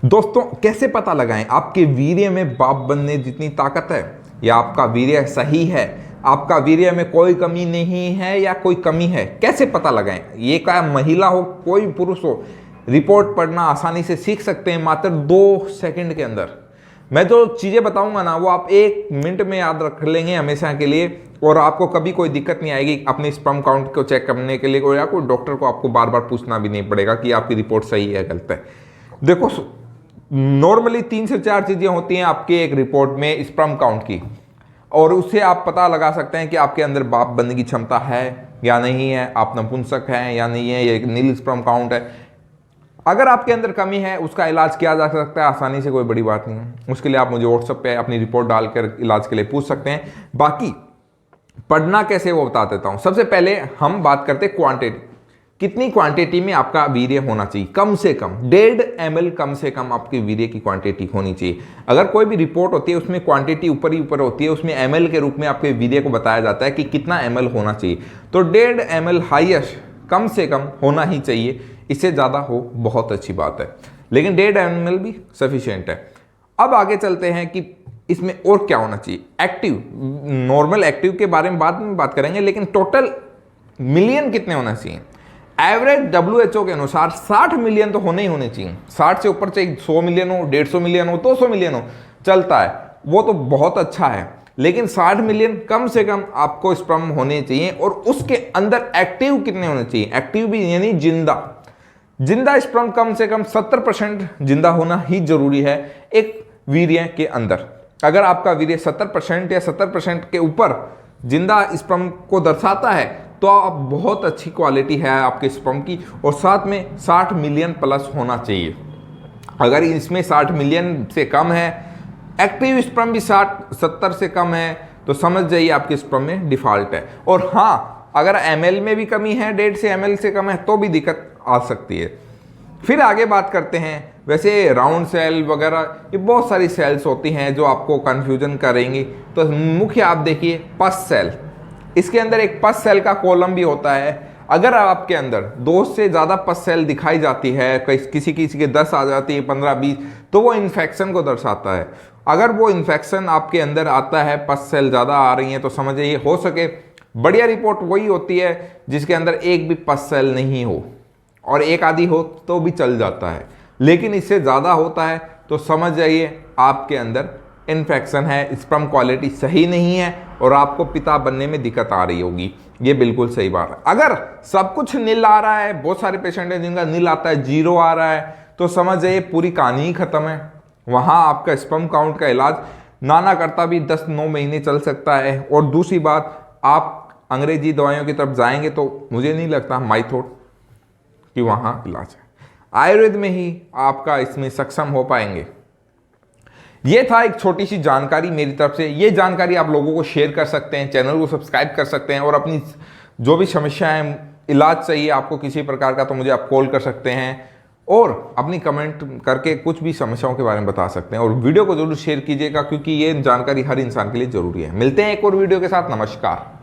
दोस्तों, कैसे पता लगाएं आपके वीर्य में बाप बनने जितनी ताकत है, या आपका वीर्य सही है, आपका वीर्य में कोई कमी नहीं है या कोई कमी है? कैसे पता लगाएं? ये क्या महिला हो कोई पुरुष हो, रिपोर्ट पढ़ना आसानी से सीख सकते हैं मात्र 2 सेकंड के अंदर। मैं जो चीज़ें बताऊंगा ना, वो आप 1 मिनट में याद रख लेंगे हमेशा के लिए, और आपको कभी कोई दिक्कत नहीं आएगी अपने स्पर्म काउंट को चेक करने के लिए, या कोई डॉक्टर को आपको बार बार पूछना भी नहीं पड़ेगा कि आपकी रिपोर्ट सही है गलत है। देखो, नॉर्मली 3 से 4 चीज़ें होती हैं आपके एक रिपोर्ट में स्पर्म काउंट की, और उससे आप पता लगा सकते हैं कि आपके अंदर बाप बनने की क्षमता है या नहीं है, आप नपुंसक हैं या नहीं है, या नील स्पर्म काउंट है। अगर आपके अंदर कमी है, उसका इलाज किया जा सकता है आसानी से, कोई बड़ी बात नहीं है। उसके लिए आप मुझे व्हाट्सएप पे अपनी रिपोर्ट डालकर इलाज के लिए पूछ सकते हैं। बाकी पढ़ना कैसे वो बता देता हूं। सबसे पहले हम बात करते हैं क्वांटिटी, कितनी क्वांटिटी में आपका वीर्य होना चाहिए। कम से कम 1.5 ml कम से कम आपके वीर्य की क्वांटिटी होनी चाहिए। अगर कोई भी रिपोर्ट होती है उसमें क्वांटिटी ऊपर ही ऊपर होती है, उसमें ml के रूप में आपके वीर्य को बताया जाता है कि कितना ml होना चाहिए। तो 1.5 ml हाईएस्ट कम से कम होना ही चाहिए, इससे ज़्यादा हो बहुत अच्छी बात है, लेकिन 1.5 ml भी सफिशिएंट है। अब आगे चलते हैं कि इसमें और क्या होना चाहिए। एक्टिव, नॉर्मल एक्टिव के बारे में बाद में बात करेंगे, लेकिन टोटल मिलियन कितने होना चाहिए। एवरेज WHO के अनुसार 60 मिलियन तो होने ही होने चाहिए। 60 से ऊपर चाहिए 100 मिलियन हो, 150 मिलियन हो, 200 मिलियन हो, चलता है, वो तो बहुत अच्छा है, लेकिन 60 मिलियन कम से कम आपको स्पर्म होने चाहिए। और उसके अंदर एक्टिव कितने होने चाहिए। एक्टिव भी यानी जिंदा स्पर्म कम से कम 70% जिंदा होना ही जरूरी है एक वीर्य के अंदर। अगर आपका वीर्य 70% या 70% के ऊपर जिंदा स्पर्म को दर्शाता है, तो आप बहुत अच्छी क्वालिटी है आपके स्पर्म की, और साथ में 60 मिलियन प्लस होना चाहिए। अगर इसमें 60 मिलियन से कम है, एक्टिव स्पर्म भी 60-70 से कम है, तो समझ जाइए आपके स्पर्म में डिफॉल्ट है। और हाँ, अगर ml में भी कमी है, 1.5 से ml से कम है, तो भी दिक्कत आ सकती है। फिर आगे बात करते हैं, वैसे राउंड सेल वगैरह ये बहुत सारी सेल्स होती हैं जो आपको कंफ्यूजन करेंगी। तो मुख्य आप देखिए पस सेल, इसके अंदर एक पस सेल का कॉलम भी होता है। अगर आपके अंदर 2 से ज़्यादा पस सेल दिखाई जाती है, किसी के 10 आ जाती है, 15-20, तो वो इन्फेक्शन को दर्शाता है। अगर वो इन्फेक्शन आपके अंदर आता है, पस सेल ज़्यादा आ रही हैं, तो समझिए हो सके बढ़िया रिपोर्ट वही होती है जिसके अंदर एक भी पस सेल नहीं हो, और एक आधी हो तो भी चल जाता है। लेकिन इससे ज़्यादा होता है तो समझ जाइए आपके अंदर इन्फेक्शन है, स्पर्म क्वालिटी सही नहीं है, और आपको पिता बनने में दिक्कत आ रही होगी। ये बिल्कुल सही बात है। अगर सब कुछ नील आ रहा है, बहुत सारे पेशेंट हैं जिनका नील आता है, 0 आ रहा है, तो समझ जाइए पूरी कहानी ही खत्म है। वहाँ आपका स्पर्म काउंट का इलाज ना करता भी 10-9 महीने चल सकता है। और दूसरी बात, आप अंग्रेजी दवाइयों की तरफ जाएंगे तो मुझे नहीं लगता, माई थॉट, कि वहाँ इलाज है। आयुर्वेद में ही आपका इसमें सक्षम हो पाएंगे। ये था एक छोटी सी जानकारी मेरी तरफ से। ये जानकारी आप लोगों को शेयर कर सकते हैं, चैनल को सब्सक्राइब कर सकते हैं, और अपनी जो भी समस्या है, इलाज चाहिए आपको किसी प्रकार का, तो मुझे आप कॉल कर सकते हैं, और अपनी कमेंट करके कुछ भी समस्याओं के बारे में बता सकते हैं। और वीडियो को जरूर शेयर कीजिएगा, क्योंकि ये जानकारी हर इंसान के लिए जरूरी है। मिलते हैं एक और वीडियो के साथ। नमस्कार।